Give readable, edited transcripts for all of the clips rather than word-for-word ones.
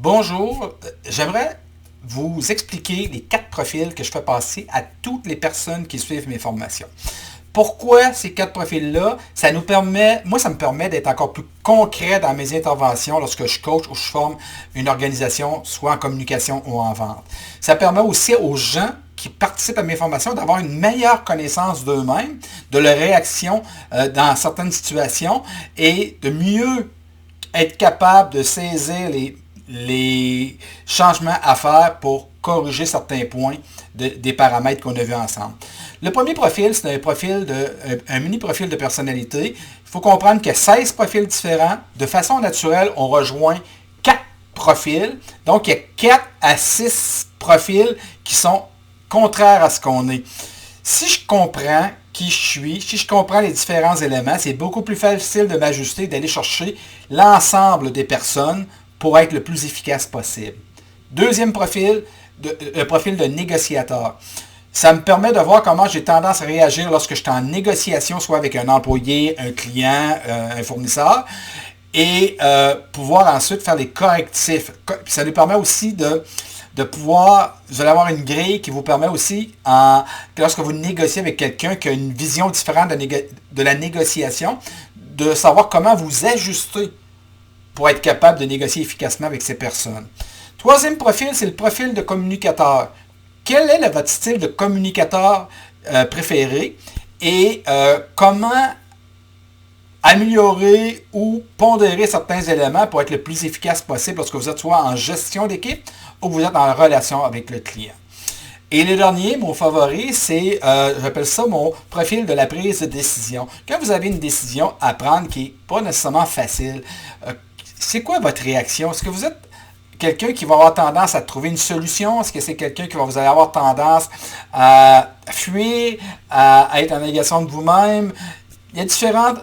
Bonjour, j'aimerais vous expliquer les 4 profils que je fais passer à toutes les personnes qui suivent mes formations. Pourquoi ces 4 profils-là? Ça me permet d'être encore plus concret dans mes interventions lorsque je coach ou je forme une organisation, soit en communication ou en vente. Ça permet aussi aux gens qui participent à mes formations d'avoir une meilleure connaissance d'eux-mêmes, de leurs réactions dans certaines situations et de mieux être capable de saisir les changements à faire pour corriger certains points des paramètres qu'on a vus ensemble. Le premier profil, c'est un mini profil de personnalité. Il faut comprendre qu'il y a 16 profils différents. De façon naturelle, on rejoint 4 profils. Donc, il y a 4 à 6 profils qui sont contraires à ce qu'on est. Si je comprends qui je suis, si je comprends les différents éléments, c'est beaucoup plus facile de m'ajuster, d'aller chercher l'ensemble des personnes pour être le plus efficace possible. Deuxième profil, le profil de négociateur. Ça me permet de voir comment j'ai tendance à réagir lorsque je suis en négociation, soit avec un employé, un client, un fournisseur, et pouvoir ensuite faire les correctifs. Ça nous permet aussi de pouvoir, vous allez avoir une grille qui vous permet aussi, lorsque vous négociez avec quelqu'un qui a une vision différente de la négociation, de savoir comment vous ajuster pour être capable de négocier efficacement avec ces personnes. Troisième profil, c'est le profil de communicateur. Quel est votre style de communicateur préféré et comment améliorer ou pondérer certains éléments pour être le plus efficace possible lorsque vous êtes soit en gestion d'équipe ou vous êtes en relation avec le client. Et le dernier, mon favori, c'est, j'appelle ça mon profil de la prise de décision. Quand vous avez une décision à prendre qui n'est pas nécessairement facile, c'est quoi votre réaction? Est-ce que vous êtes quelqu'un qui va avoir tendance à trouver une solution? Est-ce que c'est quelqu'un qui va vous avoir tendance à fuir, à être en négation de vous-même? Il y a différentes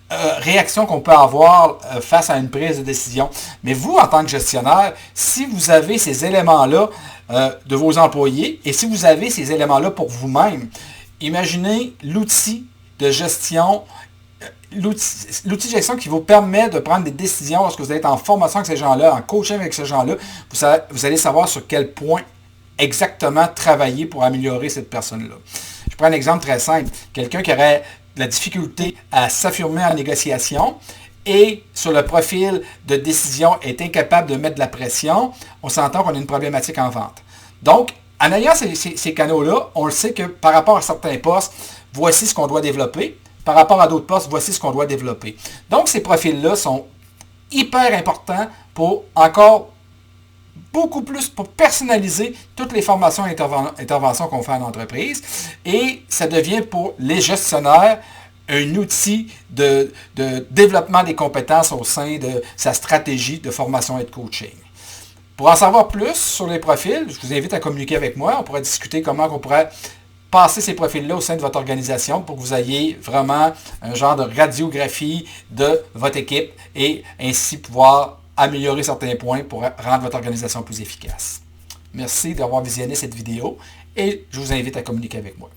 réactions qu'on peut avoir face à une prise de décision. Mais vous, en tant que gestionnaire, si vous avez ces éléments-là de vos employés et si vous avez ces éléments-là pour vous-même, imaginez l'outil de gestion, l'outil de gestion qui vous permet de prendre des décisions lorsque vous êtes en formation avec ces gens-là, en coaching avec ces gens-là. Vous allez savoir sur quel point exactement travailler pour améliorer cette personne-là. Je prends un exemple très simple. Quelqu'un qui aurait de la difficulté à s'affirmer en négociation et sur le profil de décision est incapable de mettre de la pression, on s'entend qu'on a une problématique en vente. Donc, en ayant ces canaux-là, on le sait que par rapport à certains postes, voici ce qu'on doit développer. Par rapport à d'autres postes, voici ce qu'on doit développer. Donc, ces profils-là sont hyper importants pour encore beaucoup plus pour personnaliser toutes les formations et interventions qu'on fait en entreprise. Et ça devient pour les gestionnaires un outil de développement des compétences au sein de sa stratégie de formation et de coaching. Pour en savoir plus sur les profils, je vous invite à communiquer avec moi. On pourrait discuter comment on pourrait passer ces profils-là au sein de votre organisation pour que vous ayez vraiment un genre de radiographie de votre équipe et ainsi pouvoir améliorer certains points pour rendre votre organisation plus efficace. Merci d'avoir visionné cette vidéo et je vous invite à communiquer avec moi.